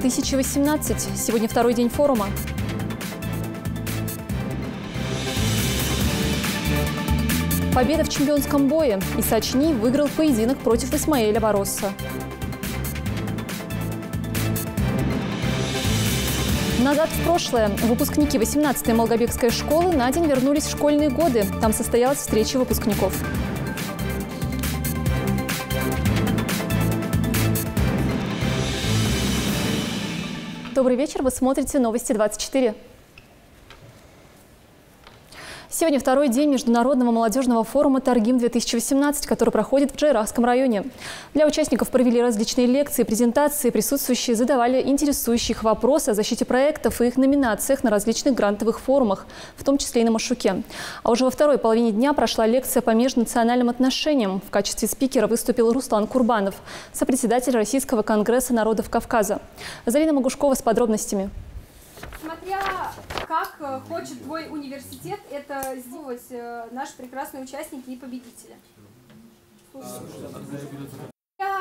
2018. Сегодня второй день форума. Победа в чемпионском бое. Исачни выиграл поединок против Исмаэля Бароса. Назад в прошлое. Выпускники 18-й Малгобекской школы на день вернулись в школьные годы. Там состоялась встреча выпускников. Добрый вечер, вы смотрите «Новости 24». Сегодня второй день международного молодежного форума «Таргим-2018», который проходит в Джайрахском районе. Для участников провели различные лекции, презентации. Присутствующие задавали интересующие их вопросы о защите проектов и их номинациях на различных грантовых форумах, в том числе и на Машуке. А уже во второй половине дня прошла лекция по межнациональным отношениям. В качестве спикера выступил Руслан Курбанов, сопредседатель Российского конгресса народов Кавказа. Зарина Магушкова с подробностями. Смотря как хочет твой университет это сделать, наши прекрасные участники и победители.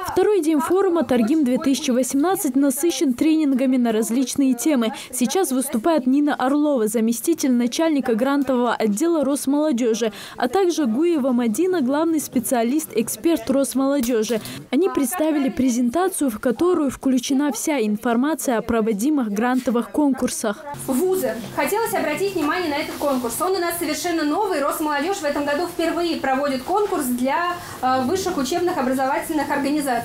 Второй день форума «Таргим-2018» насыщен тренингами на различные темы. Сейчас выступает Нина Орлова, заместитель начальника грантового отдела Росмолодежи, а также Гуева Мадина, главный специалист-эксперт Росмолодежи. Они представили презентацию, в которую включена вся информация о проводимых грантовых конкурсах. Вузы. Хотелось обратить внимание на этот конкурс. Он у нас совершенно новый. Росмолодежь в этом году впервые проводит конкурс для высших учебных образовательных организаций.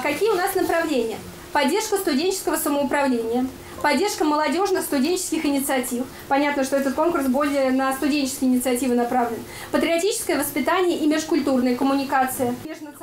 Какие у нас направления? Поддержка студенческого самоуправления, поддержка молодежных студенческих инициатив. Понятно, что этот конкурс более на студенческие инициативы направлен. Патриотическое воспитание и межкультурная коммуникация.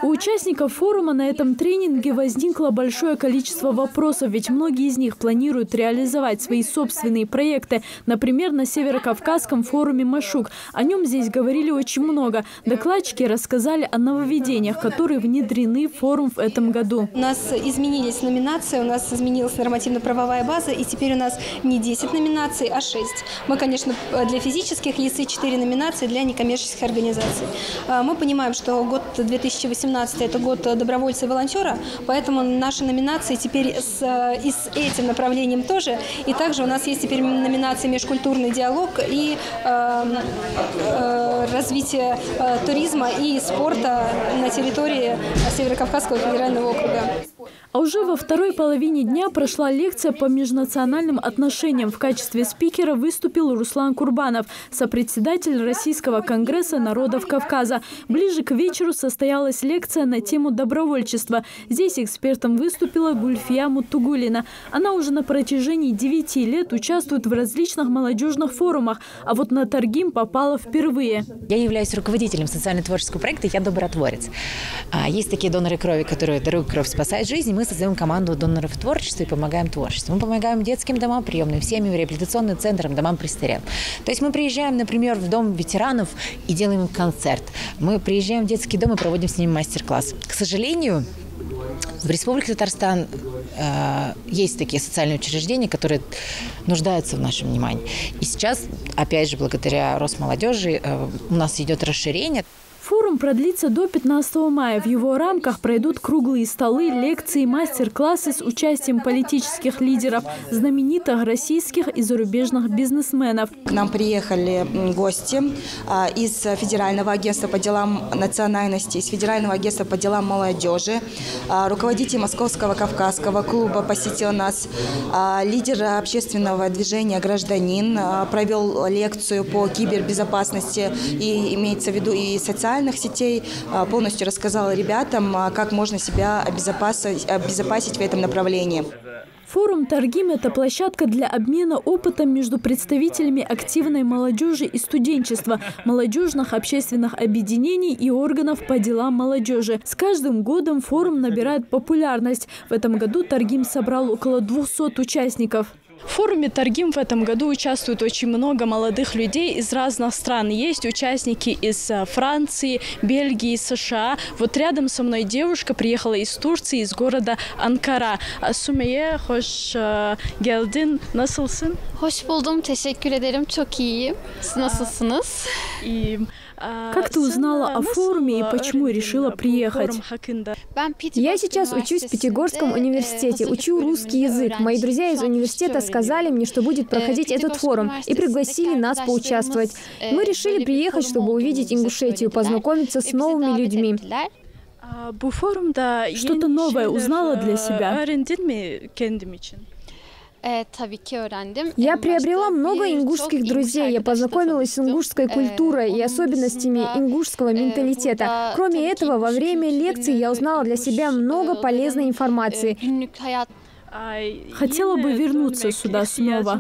У участников форума на этом тренинге возникло большое количество вопросов, ведь многие из них планируют реализовать свои собственные проекты. Например, на Северокавказском форуме «Машук». О нем здесь говорили очень много. Докладчики рассказали о нововведениях, которые внедрены в форум в этом году. У нас изменились номинации, у нас изменилась нормативно-правовая база, и теперь у нас не 10 номинаций, а 6. Мы, конечно, для физических лиц и 4 номинации для некоммерческих организаций. Мы понимаем, что год 2018 – это год добровольца и волонтера, поэтому наши номинации теперь и с этим направлением тоже. И также у нас есть теперь номинации «Межкультурный диалог» и развитие туризма и спорта на территории Северокавказского федерального округа. А уже во второй половине дня прошла лекция по межнациональным отношениям. В качестве спикера выступил Руслан Курбанов, сопредседатель Российского конгресса народов Кавказа. Ближе к вечеру состоялась лекция на тему добровольчества. Здесь экспертом выступила Гульфия Мутугулина. Она уже на протяжении 9 лет участвует в различных молодежных форумах, а вот на Таргим попала впервые. Я являюсь руководителем социально-творческого проекта «Я добротворец». Есть такие доноры крови, которые даруют кровь, спасают жизнь. Мы создаем команду доноров творчества и помогаем творчеству. Мы помогаем детским домам приемным, семьям, реабилитационным центрам, домам престарелых. То есть мы приезжаем, например, в дом ветеранов и делаем им концерт. Мы приезжаем в детский дом и проводим с ними мастер-класс. К сожалению, в Республике Татарстан есть такие социальные учреждения, которые нуждаются в нашем внимании. И сейчас, опять же, благодаря Росмолодежи у нас идет расширение. Форум продлится до 15 мая. В его рамках пройдут круглые столы, лекции, мастер-классы с участием политических лидеров, знаменитых российских и зарубежных бизнесменов. К нам приехали гости из Федерального агентства по делам национальностей, из Федерального агентства по делам молодежи. Руководитель Московского Кавказского клуба посетил нас. Лидер общественного движения «Гражданин» провел лекцию по кибербезопасности, и имеется в виду и социальных сетей, полностью рассказал ребятам, как можно себя обезопасить в этом направлении. Форум «Таргим» – это площадка для обмена опытом между представителями активной молодежи и студенчества, молодежных общественных объединений и органов по делам молодежи. С каждым годом форум набирает популярность. В этом году «Таргим» собрал около 200 участников. В форуме «Таргим» в этом году участвует очень много молодых людей из разных стран. Есть участники из Франции, Бельгии, США. Вот рядом со мной девушка приехала из Турции, из города Анкара. Sümeyye, hoş geldin. Nasılsın? Hoş buldum. Teşekkür ederim. Çok iyiyim. Siz nasılsınız? Как ты узнала о форуме и почему решила приехать? Я сейчас учусь в Пятигорском университете, учу русский язык. Мои друзья из университета сказали мне, что будет проходить этот форум, и пригласили нас поучаствовать. Мы решили приехать, чтобы увидеть Ингушетию, познакомиться с новыми людьми. Что-то новое узнала для себя? Я приобрела много ингушских друзей, я познакомилась с ингушской культурой и особенностями ингушского менталитета. Кроме этого, во время лекций я узнала для себя много полезной информации. Хотела бы вернуться сюда снова.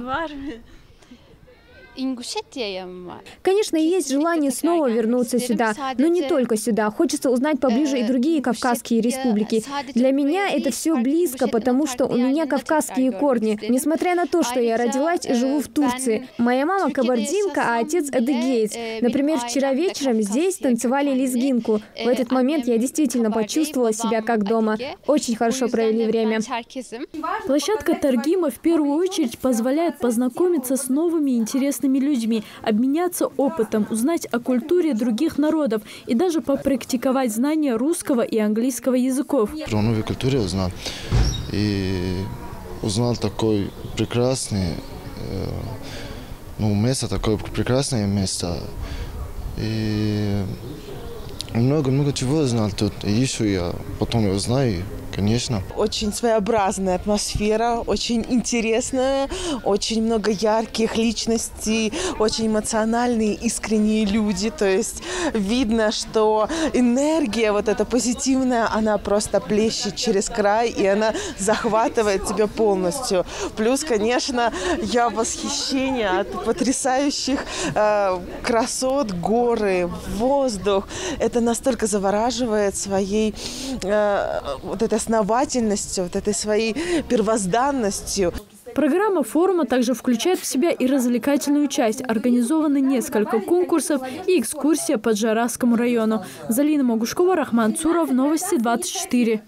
Конечно, есть желание снова вернуться сюда, но не только сюда. Хочется узнать поближе и другие кавказские республики. Для меня это все близко, потому что у меня кавказские корни. Несмотря на то, что я родилась и живу в Турции. Моя мама кабардинка, а отец адыгеец. Например, вчера вечером здесь танцевали лезгинку. В этот момент я действительно почувствовала себя как дома. Очень хорошо провели время. Площадка Таргима в первую очередь позволяет познакомиться с новыми интересными людьми, обменяться опытом, узнать о культуре других народов и даже попрактиковать знания русского и английского языков. Про новую культуру узнал. И узнал такой прекрасный, место, такое прекрасное место. И много чего узнал тут. И еще я потом его знаю. Конечно. Очень своеобразная атмосфера, очень интересная, очень много ярких личностей, очень эмоциональные, искренние люди. То есть видно, что энергия вот эта позитивная, она просто плещет через край, и она захватывает тебя полностью. Плюс, конечно, я в восхищении от потрясающих красот, горы, воздух. Это настолько завораживает своей вот этой основательностью, вот этой своей первозданностью. Программа форума также включает в себя и развлекательную часть. Организованы несколько конкурсов и экскурсия по Джарахскому району. Залина Могушкова, Рахман Цуров, Новости 24.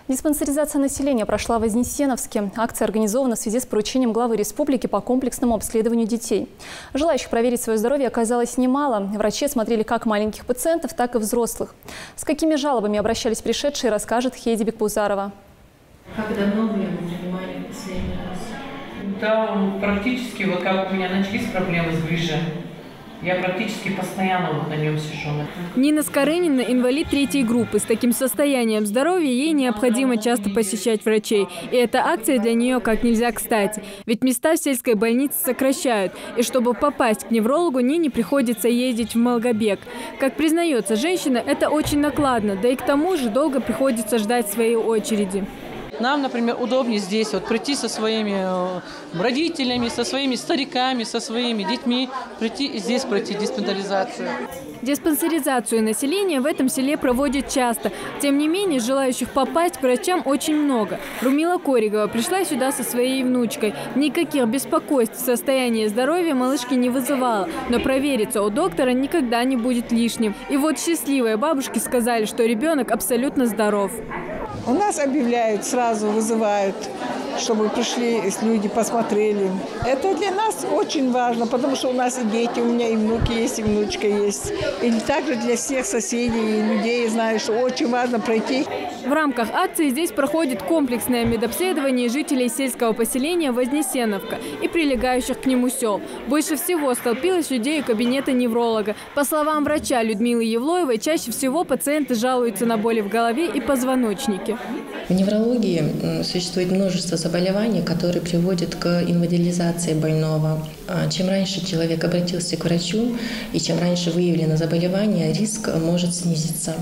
Диспансеризация населения прошла в Вознесеновске. Акция организована в связи с поручением главы республики по комплексному обследованию детей. Желающих проверить свое здоровье оказалось немало. Врачи осмотрели как маленьких пациентов, так и взрослых. С какими жалобами обращались пришедшие, расскажет Хейди Бекбузарова. Как давно вы его принимали последний раз? Да, практически, вот как у меня начались проблемы с грыжей. Я практически постоянно вот на нем сижу. Нина Скорынина – инвалид 3-й группы. С таким состоянием здоровья ей необходимо часто посещать врачей. И эта акция для нее как нельзя кстати. Ведь места в сельской больнице сокращают. И чтобы попасть к неврологу, Нине приходится ездить в Малгобек. Как признается женщина, это очень накладно. Да и к тому же долго приходится ждать своей очереди. Нам, например, удобнее здесь вот прийти со своими родителями, со своими стариками, со своими детьми, прийти и здесь пройти диспансеризацию. Диспансеризацию населения в этом селе проводят часто. Тем не менее, желающих попасть к врачам очень много. Румила Коригова пришла сюда со своей внучкой. Никаких беспокойств в состоянии здоровья малышки не вызывала. Но провериться у доктора никогда не будет лишним. И вот счастливые бабушки сказали, что ребенок абсолютно здоров. У нас объявляют, сразу вызывают, чтобы пришли люди, посмотрели. Это для нас очень важно, потому что у нас и дети, у меня и внуки есть, и внучка есть. И также для всех соседей и людей, знаю, что очень важно пройти. В рамках акции здесь проходит комплексное медобследование жителей сельского поселения Вознесеновка и прилегающих к нему сел. Больше всего столпилось людей у кабинета невролога. По словам врача Людмилы Евлоевой, чаще всего пациенты жалуются на боли в голове и позвоночнике. В неврологии существует множество заболеваний, которые приводят к инвалидизации больного. Чем раньше человек обратился к врачу и чем раньше выявлено заболевание, риск может снизиться.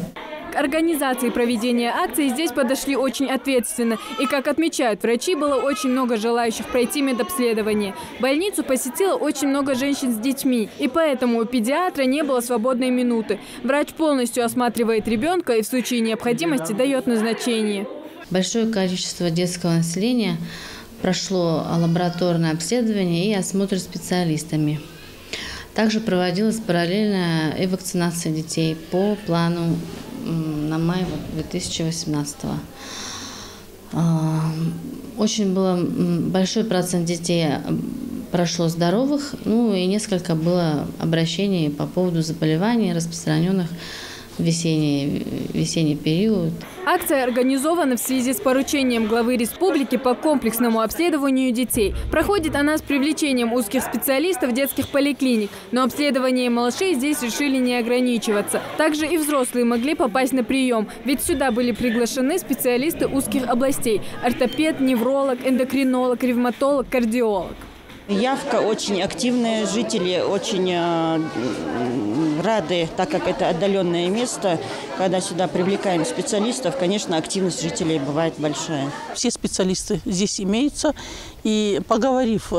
К организации проведения акции здесь подошли очень ответственно. И, как отмечают врачи, было очень много желающих пройти медобследование. Больницу посетило очень много женщин с детьми. И поэтому у педиатра не было свободной минуты. Врач полностью осматривает ребенка и в случае необходимости дает назначение. Большое количество детского населения прошло лабораторное обследование и осмотр специалистами. Также проводилась параллельная и вакцинация детей по плану на май 2018 года. Очень было большой процент детей прошло здоровых, ну и несколько было обращений по поводу заболеваний, распространенных в весенний период. Акция организована в связи с поручением главы республики по комплексному обследованию детей. Проходит она с привлечением узких специалистов детских поликлиник. Но обследованием малышей здесь решили не ограничиваться. Также и взрослые могли попасть на прием. Ведь сюда были приглашены специалисты узких областей – ортопед, невролог, эндокринолог, ревматолог, кардиолог. Явка очень активная, жители очень рады, так как это отдаленное место. Когда сюда привлекаем специалистов, конечно, активность жителей бывает большая. Все специалисты здесь имеются. И поговорив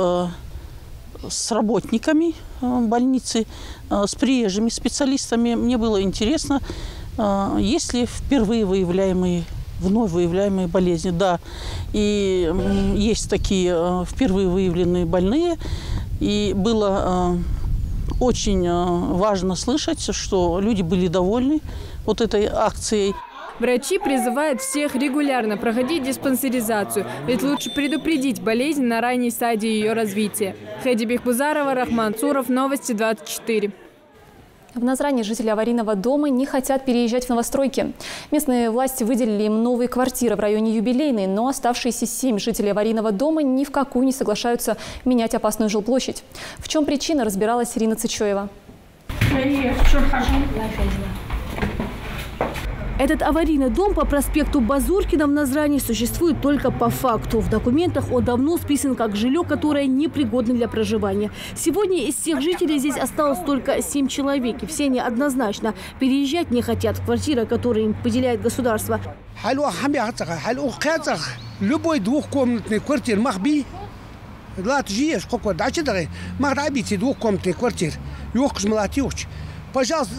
с работниками больницы, с приезжими специалистами, мне было интересно, есть ли впервые вновь выявляемые болезни. Да, и есть такие впервые выявленные больные. И было очень важно слышать, что люди были довольны вот этой акцией. Врачи призывают всех регулярно проходить диспансеризацию, ведь лучше предупредить болезнь на ранней стадии ее развития. Хэди Бехбузарова, Рахман Цуров, Новости 24. В Назране жители аварийного дома не хотят переезжать в новостройки. Местные власти выделили им новые квартиры в районе Юбилейной, но оставшиеся 7 жителей аварийного дома ни в какую не соглашаются менять опасную жилплощадь. В чем причина, разбиралась Ирина Цычоева. Этот аварийный дом по проспекту Базуркина в Назране существует только по факту. В документах он давно списан как жилье, которое непригодно для проживания. Сегодня из всех жителей здесь осталось только 7 человек. И все они однозначно переезжать не хотят в квартиры, которые им поделяет государство. Любой двухкомнатный квартир махби. Двухкомнатный квартир. Пожалуйста,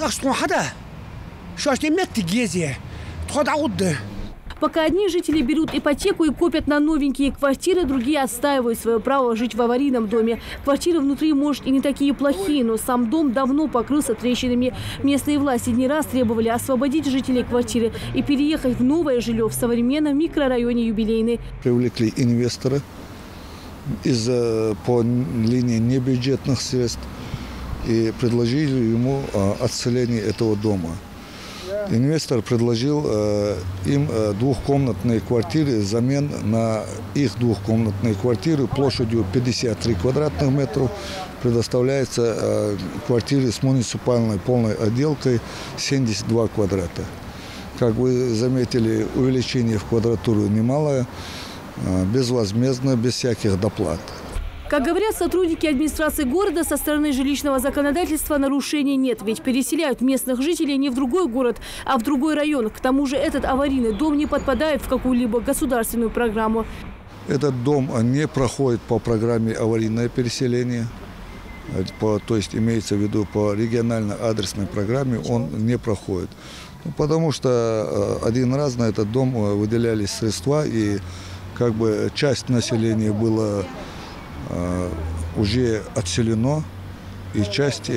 Пока одни жители берут ипотеку и копят на новенькие квартиры, другие отстаивают свое право жить в аварийном доме. Квартиры внутри, может, и не такие плохие, но сам дом давно покрылся трещинами. Местные власти не раз требовали освободить жителей квартиры и переехать в новое жилье в современном микрорайоне Юбилейный. Привлекли инвестора по линии небюджетных средств и предложили ему отселение этого дома. Инвестор предложил им двухкомнатные квартиры взамен на их двухкомнатные квартиры площадью 53 квадратных метров. Предоставляется квартиры с муниципальной полной отделкой 72 квадрата. Как вы заметили, увеличение в квадратуру немалое, безвозмездно, без всяких доплат. Как говорят сотрудники администрации города, со стороны жилищного законодательства нарушений нет. Ведь переселяют местных жителей не в другой город, а в другой район. К тому же этот аварийный дом не подпадает в какую-либо государственную программу. Этот дом не проходит по программе аварийное переселение. То есть имеется в виду по региональной адресной программе он не проходит. Потому что один раз на этот дом выделялись средства, и как бы часть населения была уже отселено, и часть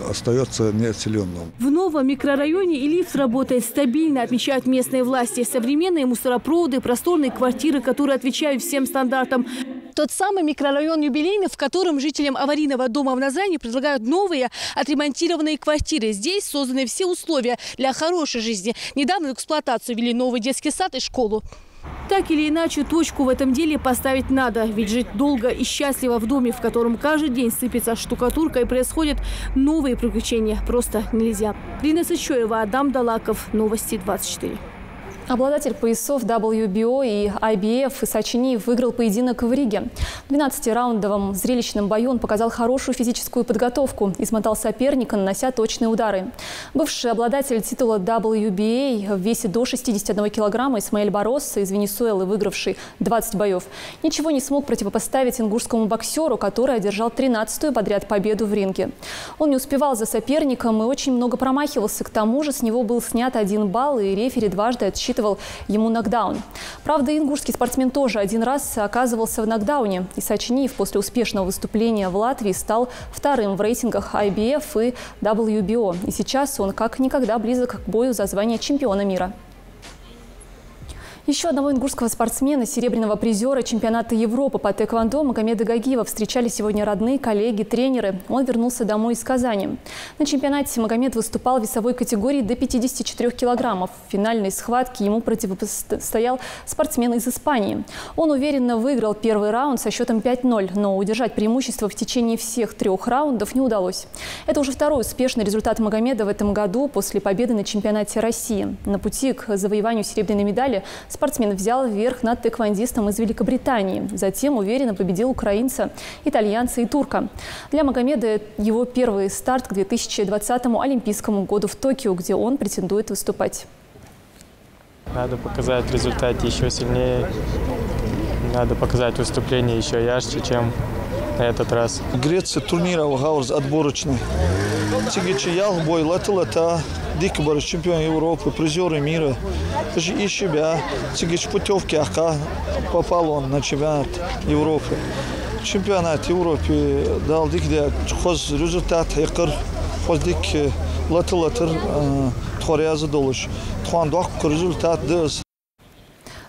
остается неотселенным. В новом микрорайоне и лифт работает стабильно, отмечают местные власти. Современные мусоропроводы, просторные квартиры, которые отвечают всем стандартам. Тот самый микрорайон Юбилейный, в котором жителям аварийного дома в Назране предлагают новые отремонтированные квартиры. Здесь созданы все условия для хорошей жизни. Недавно в эксплуатацию ввели новый детский сад и школу. Так или иначе, точку в этом деле поставить надо. Ведь жить долго и счастливо в доме, в котором каждый день сыпется штукатурка и происходят новые приключения, просто нельзя. Ирина Цычоева, Адам Далаков, Новости 24. Обладатель поясов WBO и IBF Исачиниев выиграл поединок в Риге. В 12-раундовом зрелищном бою он показал хорошую физическую подготовку, измотал соперника, нанося точные удары. Бывший обладатель титула WBA в весе до 61 килограмма Исмаэль Бароса из Венесуэлы, выигравший 20 боев, ничего не смог противопоставить ингушскому боксеру, который одержал 13-ю подряд победу в ринге. Он не успевал за соперником и очень много промахивался. К тому же с него был снят 1 балл, и рефери дважды отсчитывал ему нокдаун. Правда, ингушский спортсмен тоже один раз оказывался в нокдауне. Исачиниев после успешного выступления в Латвии стал вторым в рейтингах IBF и WBO. И сейчас он как никогда близок к бою за звание чемпиона мира. Еще одного ингушского спортсмена, серебряного призера чемпионата Европы по тэквондо Магомеда Гагиева встречали сегодня родные, коллеги, тренеры. Он вернулся домой из Казани. На чемпионате Магомед выступал в весовой категории до 54 килограммов. В финальной схватке ему противостоял спортсмен из Испании. Он уверенно выиграл первый раунд со счетом 5-0, но удержать преимущество в течение всех 3 раундов не удалось. Это уже второй успешный результат Магомеда в этом году после победы на чемпионате России. На пути к завоеванию серебряной медали спортсмен взял верх над тэквондистом из Великобритании. Затем уверенно победил украинца, итальянца и турка. Для Магомеда его первый старт к 2020 Олимпийскому году в Токио, где он претендует выступать. Надо показать результат еще сильнее. Надо показать выступление еще ярче, чем на этот раз. Греция турнира отборочный. Тигичиял бой лата Дикбар, чемпион Европы, призеры мира. И себя. Тигич путевки ака попал он на чемпионат Европы. Чемпионат Европы дал дикде хоз результат якыр хоз дик латыр тхориазы долуш. Тхуандуак результат дыз.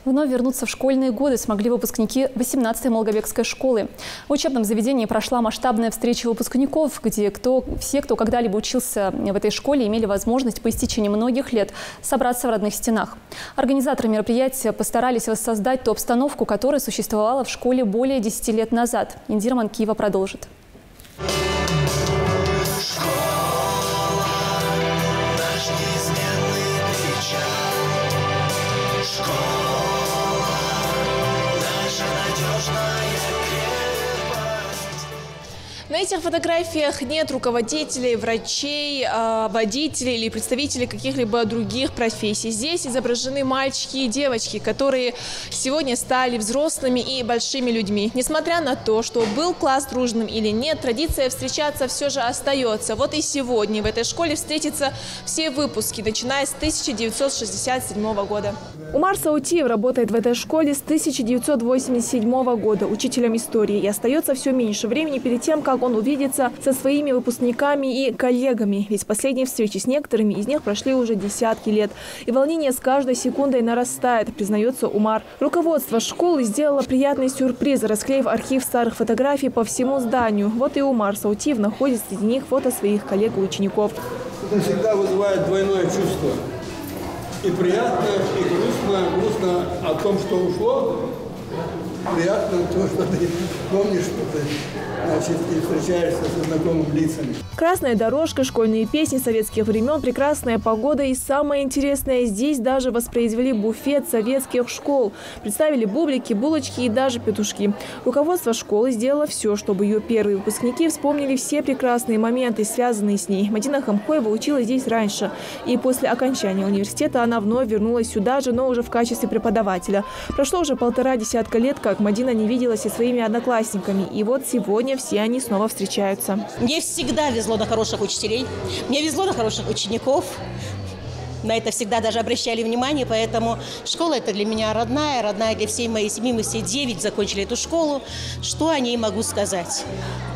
Вновь вернуться в школьные годы смогли выпускники 18-й Малгобекской школы. В учебном заведении прошла масштабная встреча выпускников, где все, кто когда-либо учился в этой школе, имели возможность по истечении многих лет собраться в родных стенах. Организаторы мероприятия постарались воссоздать ту обстановку, которая существовала в школе более 10 лет назад. Индира Манкиева продолжит. На этих фотографиях нет руководителей, врачей, водителей или представителей каких-либо других профессий. Здесь изображены мальчики и девочки, которые сегодня стали взрослыми и большими людьми. Несмотря на то, что был класс дружным или нет, традиция встречаться все же остается. Вот и сегодня в этой школе встретятся все выпуски, начиная с 1967 года. Умар Саутиев работает в этой школе с 1987 года учителем истории и остается все меньше времени перед тем, как он увидится со своими выпускниками и коллегами. Ведь последние встречи с некоторыми из них прошли уже десятки лет. И волнение с каждой секундой нарастает, признается Умар. Руководство школы сделало приятный сюрприз, расклеив архив старых фотографий по всему зданию. Вот и Умар Саутиев находит среди них фото своих коллег и учеников. Это всегда вызывает двойное чувство. И приятно, и грустно. Грустно о том, что ушло. Приятно то, что ты помнишь, что ты, значит, и встречаешься со знакомыми лицами. Красная дорожка, школьные песни советских времен, прекрасная погода и самое интересное, здесь даже воспроизвели буфет советских школ. Представили бублики, булочки и даже петушки. Руководство школы сделало все, чтобы ее первые выпускники вспомнили все прекрасные моменты, связанные с ней. Мадина Хамхоева училась здесь раньше. И после окончания университета она вновь вернулась сюда же, но уже в качестве преподавателя. Прошло уже 1,5 десятка лет, как Мадина не виделась со своими одноклассниками. И вот сегодня все они снова встречаются. Мне всегда везло на хороших учителей, мне везло на хороших учеников. На это всегда даже обращали внимание, поэтому школа это для меня родная для всей моей семьи. Мы все 9 закончили эту школу. Что о ней могу сказать?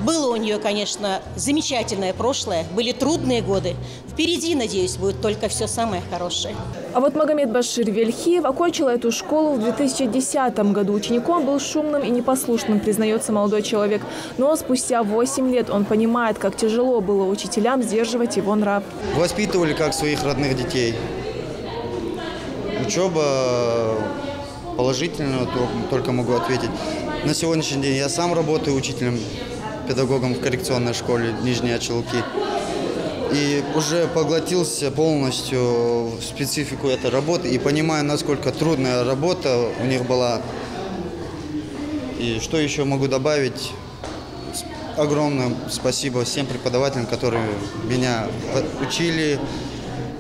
Было у нее, конечно, замечательное прошлое, были трудные годы. Впереди, надеюсь, будет только все самое хорошее. А вот Магомед Башир Вельхиев окончил эту школу в 2010 году. Учеником был шумным и непослушным, признается молодой человек. Но спустя 8 лет он понимает, как тяжело было учителям сдерживать его нрав. Воспитывали как своих родных детей. Учеба положительно, только могу ответить. На сегодняшний день я сам работаю учителем, педагогом в коррекционной школе Нижние Ачелки. И уже поглотился полностью в специфику этой работы и понимаю, насколько трудная работа у них была. И что еще могу добавить? Огромное спасибо всем преподавателям, которые меня учили,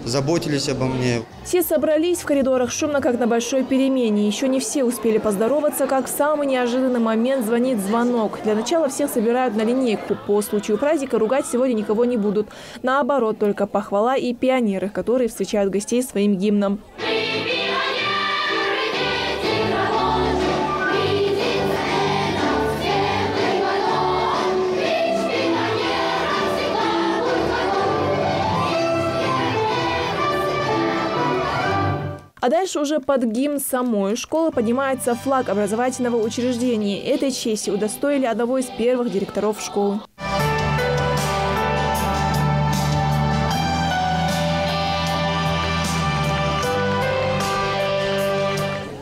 заботились обо мне. Все собрались в коридорах шумно, как на большой перемене. Еще не все успели поздороваться, как в самый неожиданный момент звонит звонок. Для начала всех собирают на линейку. По случаю праздника ругать сегодня никого не будут. Наоборот, только похвала и пионеры, которые встречают гостей своим гимном. А дальше уже под гимн самой школы поднимается флаг образовательного учреждения. Этой чести удостоили одного из первых директоров школы.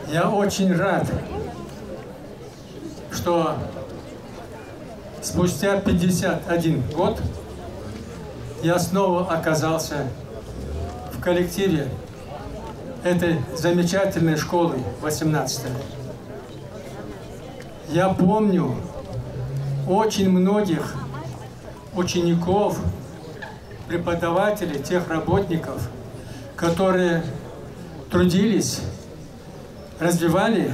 Я очень рад, что спустя 51 год я снова оказался в коллективе этой замечательной школы 18-й. Я помню очень многих учеников, преподавателей, тех работников, которые трудились, развивали,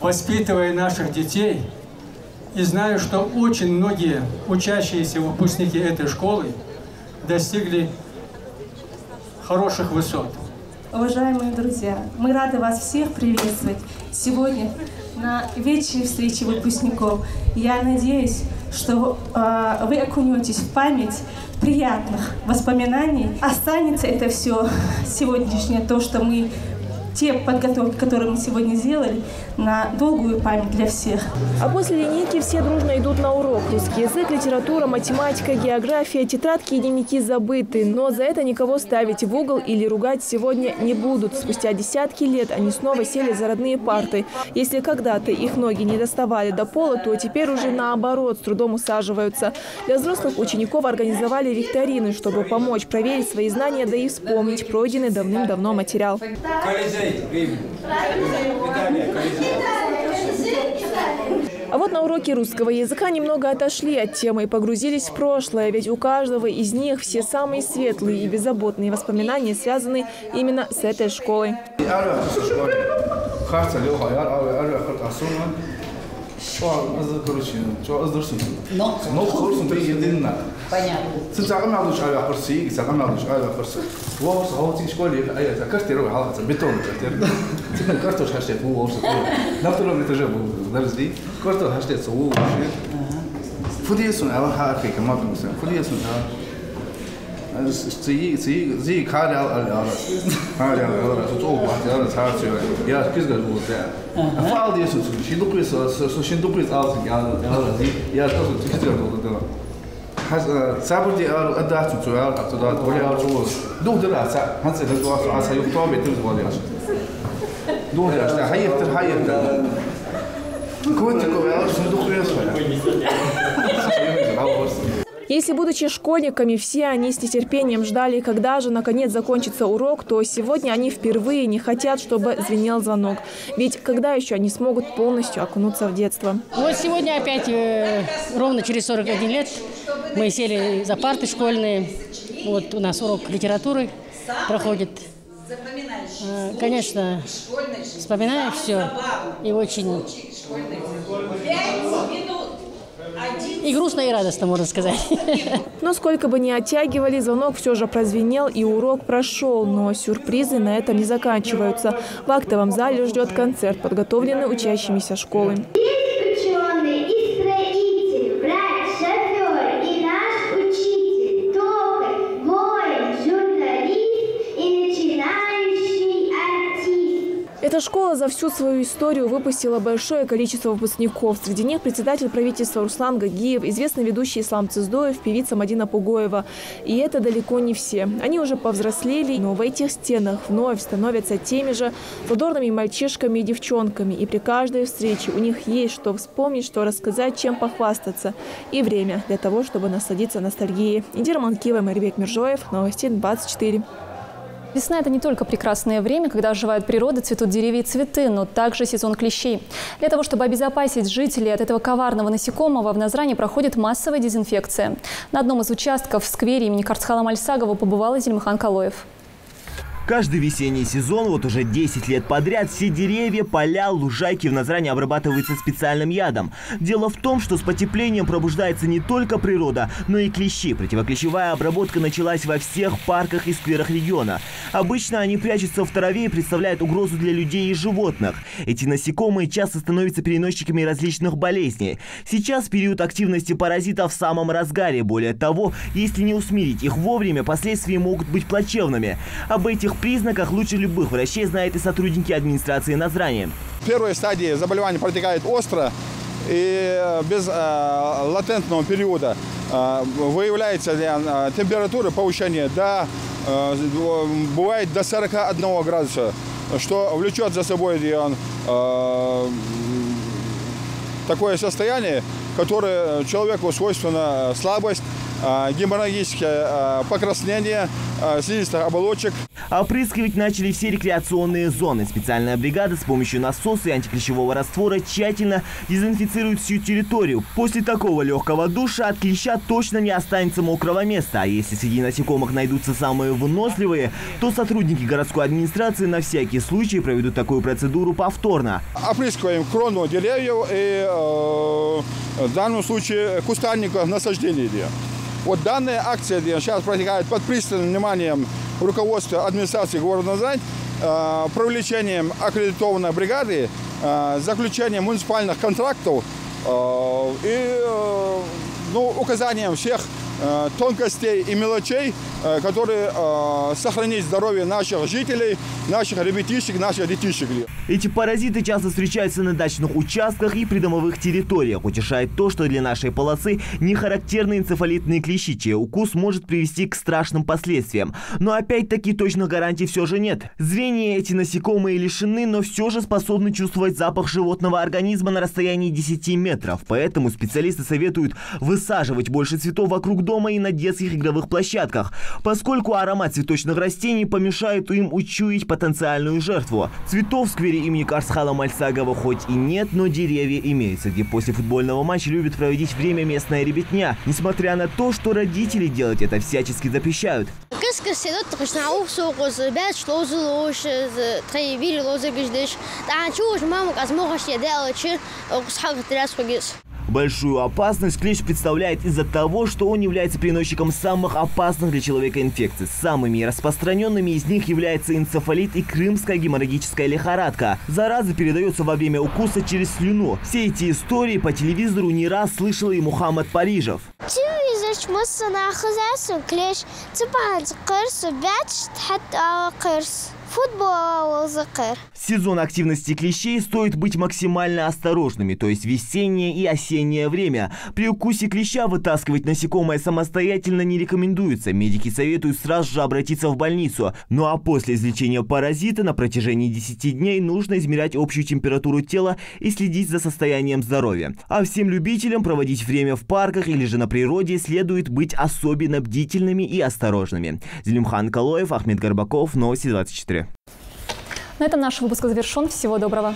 воспитывая наших детей. И знаю, что очень многие учащиеся выпускники этой школы достигли хороших высот. Уважаемые друзья, мы рады вас всех приветствовать сегодня на вечере встречи выпускников. Я надеюсь, что вы окунетесь в память приятных воспоминаний. Останется это все сегодняшнее, то, что мы, те подготовки, которые мы сегодня сделали, на долгую память для всех. А после линейки все дружно идут на урок. Русский язык, литература, математика, география, тетрадки и дневники забыты. Но за это никого ставить в угол или ругать сегодня не будут. Спустя десятки лет они снова сели за родные парты. Если когда-то их ноги не доставали до пола, то теперь уже наоборот, с трудом усаживаются. Для взрослых учеников организовали викторины, чтобы помочь проверить свои знания, да и вспомнить пройденный давным-давно материал. А вот на уроке русского языка немного отошли от темы и погрузились в прошлое, ведь у каждого из них все самые светлые и беззаботные воспоминания связаны именно с этой школой. Если, будучи школьниками, все они с нетерпением ждали, когда же наконец закончится урок, то сегодня они впервые не хотят, чтобы звенел звонок. Ведь когда еще они смогут полностью окунуться в детство? Вот сегодня опять, ровно через 41 лет, мы сели за парты школьные. Вот у нас урок литературы проходит. Конечно, вспоминаю все и очень... И грустно, и радостно, можно сказать. Но сколько бы ни оттягивали, звонок все же прозвенел, и урок прошел. Но сюрпризы на этом не заканчиваются. В актовом зале ждет концерт, подготовленный учащимися школы. Эта школа за всю свою историю выпустила большое количество выпускников. Среди них председатель правительства Руслан Гагиев, известный ведущий Ислам Цыздоев, певица Мадина Пугоева. И это далеко не все. Они уже повзрослели, но в этих стенах вновь становятся теми же задорными мальчишками и девчонками. И при каждой встрече у них есть что вспомнить, что рассказать, чем похвастаться. И время для того, чтобы насладиться ностальгией. Индира Манкива, Марибек Миржоев, Новости 24. Весна – это не только прекрасное время, когда оживает природа, цветут деревья и цветы, но также сезон клещей. Для того, чтобы обезопасить жителей от этого коварного насекомого, в Назране проходит массовая дезинфекция. На одном из участков в сквере имени Карцхала Мальсагова побывал Зельмхан Калоев. Каждый весенний сезон, вот уже 10 лет подряд, все деревья, поля, лужайки в Назране обрабатываются специальным ядом. Дело в том, что с потеплением пробуждается не только природа, но и клещи. Противоклещевая обработка началась во всех парках и скверах региона. Обычно они прячутся в траве и представляют угрозу для людей и животных. Эти насекомые часто становятся переносчиками различных болезней. Сейчас период активности паразитов в самом разгаре. Более того, если не усмирить их вовремя, последствия могут быть плачевными. Об этих этих признаках лучше любых врачей знают и сотрудники администрации Назрани. Первая стадия заболевания протекает остро и без латентного периода. Выявляется температура повышения бывает до 41 градуса, что влечет за собой такое состояние, которое человеку свойственно слабость, геморрагическое покраснение слизистых оболочек. Опрыскивать начали все рекреационные зоны. Специальная бригада с помощью насоса и антиклещевого раствора тщательно дезинфицирует всю территорию. После такого легкого душа от клеща точно не останется мокрого места. А если среди насекомых найдутся самые выносливые, то сотрудники городской администрации на всякий случай проведут такую процедуру повторно. Опрыскиваем крону деревьев и в данном случае кустарников насаждений. Вот данная акция сейчас протекает под пристальным вниманием руководства администрации города Назрань, привлечением аккредитованной бригады, заключением муниципальных контрактов и указанием всех тонкостей и мелочей, которые сохранят здоровье наших жителей, наших ребятишек, наших детишек. Эти паразиты часто встречаются на дачных участках и придомовых территориях. Утешает то, что для нашей полосы не характерны энцефалитные клещи, чей укус может привести к страшным последствиям. Но опять-таки точных гарантий все же нет. Зрения эти насекомые лишены, но все же способны чувствовать запах животного организма на расстоянии 10 метров. Поэтому специалисты советуют высаживать больше цветов вокруг дома и на детских игровых площадках, поскольку аромат цветочных растений помешает им учуять потенциальную жертву. Цветов в сквере имени Карсхала Мальсагова хоть и нет, но деревья имеются, где после футбольного матча любит проводить время местная ребятня, несмотря на то, что родители делать это всячески запрещают. Большую опасность клещ представляет из-за того, что он является переносчиком самых опасных для человека инфекций. Самыми распространенными из них являются энцефалит и крымская геморрагическая лихорадка. Зараза передается во время укуса через слюну. Все эти истории по телевизору не раз слышал и Мухаммад Парижев. В сезон активности клещей стоит быть максимально осторожными, то есть весеннее и осеннее время. При укусе клеща вытаскивать насекомое самостоятельно не рекомендуется. Медики советуют сразу же обратиться в больницу. Ну а после излечения паразита на протяжении 10 дней нужно измерять общую температуру тела и следить за состоянием здоровья. А всем любителям проводить время в парках или же на природе следует быть особенно бдительными и осторожными. Зелимхан Калоев, Ахмед Горбаков, Новости 24. На этом наш выпуск завершен. Всего доброго.